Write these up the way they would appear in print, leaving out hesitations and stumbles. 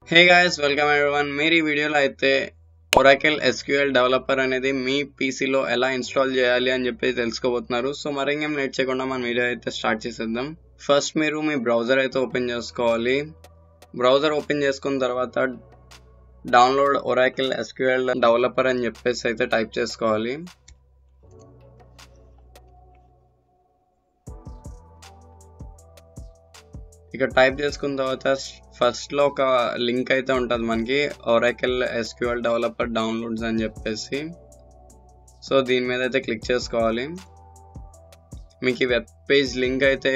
Hey guys, welcome everyone. మీరు ఈ వీడియోలో అయితే ఒరాకిల్ ఎస్క్యూఎల్ డెవలపర్ అనేది మీ పీసీలో ఎలా ఇన్స్టాల్ చేయాలి అని చెప్పి తెలుసుకోబోతున్నారు. సో మరి ఇంకేం లేట్ చేయకుండా మన వీడియో అయితే స్టార్ట్ చేసేద్దాం. ఫస్ట్ మీరు మీ బ్రౌజర్ అయితే ఓపెన్ చేసుకోవాలి. బ్రౌజర్ ఓపెన్ చేసుకున్న తర్వాత డౌన్లోడ్ ఒరాకిల్ ఎస్క్యూఎల్ డెవలపర్ అని చెప్పేసి అయితే టైప్ చేసుకోవాలి. ఇక టైప్ చేసుకున్న తర్వాత ఫస్ట్ లో ఒక లింక్ అయితే ఉంటుంది మనకి, ఒరాకిల్ ఎస్క్యూఎల్ డెవలపర్ డౌన్లోడ్స్ అని చెప్పేసి. సో దీని మీద అయితే క్లిక్ చేసుకోవాలి. మీకు ఈ వెబ్ పేజ్ లింక్ అయితే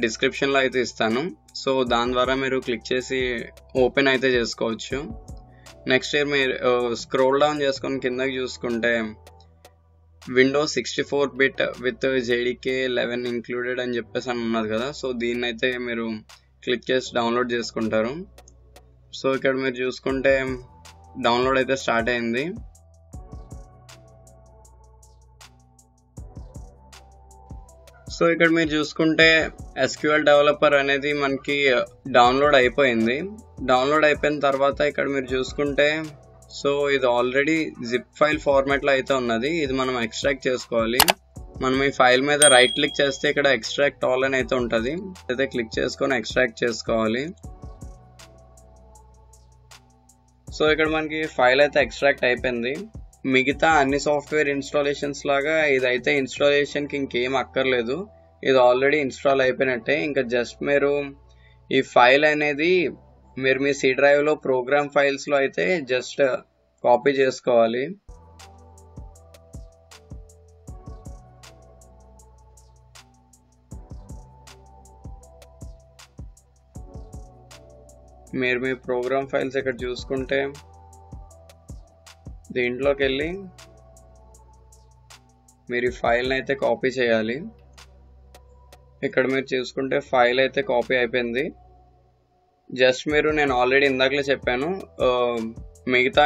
డిస్క్రిప్షన్లో అయితే ఇస్తాను. సో దాని ద్వారా మీరు క్లిక్ చేసి ఓపెన్ అయితే చేసుకోవచ్చు. నెక్స్ట్ ఇయర్ మీరు స్క్రోల్ డౌన్ చేసుకొని కిందకి చూసుకుంటే Windows 64 bit with JDK 11 included అని చెప్పేసి అని ఉన్నది కదా. సో దీన్ని అయితే మీరు క్లిక్ చేసి డౌన్లోడ్ చేసుకుంటారు. సో ఇక్కడ మీరు చూసుకుంటే డౌన్లోడ్ అయితే స్టార్ట్ అయింది. సో ఇక్కడ మీరు చూసుకుంటే ఎస్క్యూఎల్ డెవలపర్ అనేది మనకి డౌన్లోడ్ అయిపోయింది. డౌన్లోడ్ అయిపోయిన తర్వాత ఇక్కడ మీరు చూసుకుంటే సో ఇది ఆల్రెడీ జిప్ ఫైల్ ఫార్మాట్లో అయితే ఉన్నది. ఇది మనం ఎక్స్ట్రాక్ట్ చేసుకోవాలి. మనం ఈ ఫైల్ మీద రైట్ క్లిక్ చేస్తే ఇక్కడ ఎక్స్ట్రాక్ట్ ఆల్ అని అయితే ఉంటుంది. అయితే క్లిక్ చేసుకొని ఎక్స్ట్రాక్ట్ చేసుకోవాలి. సో ఇక్కడ మనకి ఫైల్ అయితే ఎక్స్ట్రాక్ట్ అయిపోయింది. మిగతా అన్ని సాఫ్ట్వేర్ ఇన్స్టాలేషన్స్ లాగా ఇదైతే ఇన్స్టాలేషన్కి ఇంకేం అక్కర్లేదు. ఇది ఆల్రెడీ ఇన్స్టాల్ అయిపోయినట్టే. ఇంకా జస్ట్ మీరు ఈ ఫైల్ అనేది మీరు మీ సి డ్రైవ్లో ప్రోగ్రామ్ ఫైల్స్లో అయితే జస్ట్ కాపీ చేసుకోవాలి. మీరు మీ ప్రోగ్రామ్ ఫైల్స్ ఇక్కడ చూసుకుంటే దీంట్లోకి వెళ్ళి మీరు ఈ ఫైల్ని అయితే కాపీ చేయాలి. ఇక్కడ మీరు చూసుకుంటే ఫైల్ అయితే కాపీ అయిపోయింది. జస్ట్ నేను ఆల్రెడీ ఇందాకలే చెప్పాను, మిగతా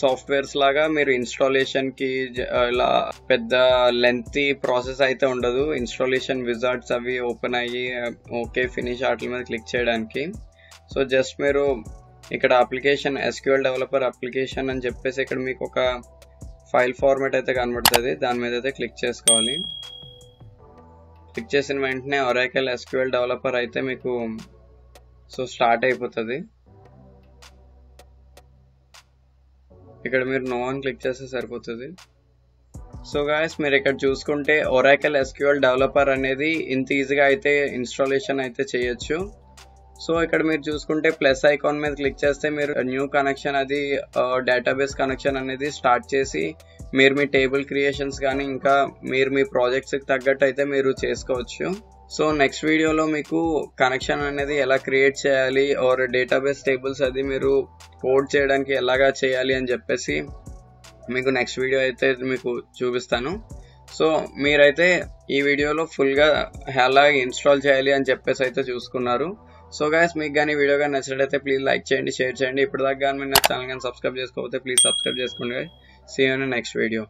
సాఫ్ట్వేర్స్ లాగా మీరు ఇన్స్టాలేషన్కి ఇలా పెద్ద లెంతీ ప్రాసెస్ అయితే ఉండదు. ఇన్స్టాలేషన్ విజార్డ్స్ అవి ఓపెన్ అయ్యి ఓకే ఫినిష్ వాటి మీద క్లిక్ చేయడానికి. సో జస్ట్ మీరు ఇక్కడ అప్లికేషన్ ఎస్క్యూఎల్ డెవలపర్ అప్లికేషన్ అని చెప్పేసి ఇక్కడ మీకు ఒక ఫైల్ ఫార్మాట్ అయితే కనబడుతుంది. దాని మీద అయితే క్లిక్ చేసుకోవాలి. క్లిక్ చేసిన వెంటనే ఒరాకిల్ ఎస్క్యూఎల్ డెవలపర్ అయితే మీకు సో స్టార్ట్ అయిపోతుంది. ఇక్కడ మీరు నో అని క్లిక్ చేస్తే సరిపోతుంది. సో గాయస్, మీరు ఇక్కడ చూసుకుంటే ఒరాకిల్ ఎస్క్యూఎల్ డెవలపర్ అనేది ఇంత ఈజీగా అయితే ఇన్స్టాలేషన్ అయితే చేయొచ్చు. సో ఇక్కడ మీరు చూసుకుంటే ప్లస్ ఐకాన్ మీద క్లిక్ చేస్తే మీరు న్యూ కనెక్షన్ అది డేటాబేస్ కనెక్షన్ అనేది స్టార్ట్ చేసి మీరు మీ టేబుల్ క్రియేషన్స్ కానీ ఇంకా మీరు మీ ప్రాజెక్ట్స్కి తగ్గట్టు అయితే మీరు చేసుకోవచ్చు. సో నెక్స్ట్ వీడియోలో మీకు కనెక్షన్ అనేది ఎలా క్రియేట్ చేయాలి ఆర్ డేటాబేస్ టేబుల్స్ అది మీరు కోడ్ చేయడానికి ఎలాగా చేయాలి అని చెప్పేసి మీకు నెక్స్ట్ వీడియో అయితే మీకు చూపిస్తాను. సో మీరైతే ఈ వీడియోలో ఫుల్గా ఎలా ఇన్స్టాల్ చేయాలి అని చెప్పేసి అయితే చూసుకున్నారు. సో గైస్, మీకు కానీ వీడియో కానీ నచ్చినట్లయితే ప్లీజ్ లైక్ చేయండి, షేర్ చేయండి. ఇప్పుడు దాకా కానీ మీరు నా ఛానల్ కానీ సబ్స్క్రైబ్ చేసుకోకపోతే ప్లీజ్ సబ్స్క్రైబ్ చేసుకోండి. See you in next video.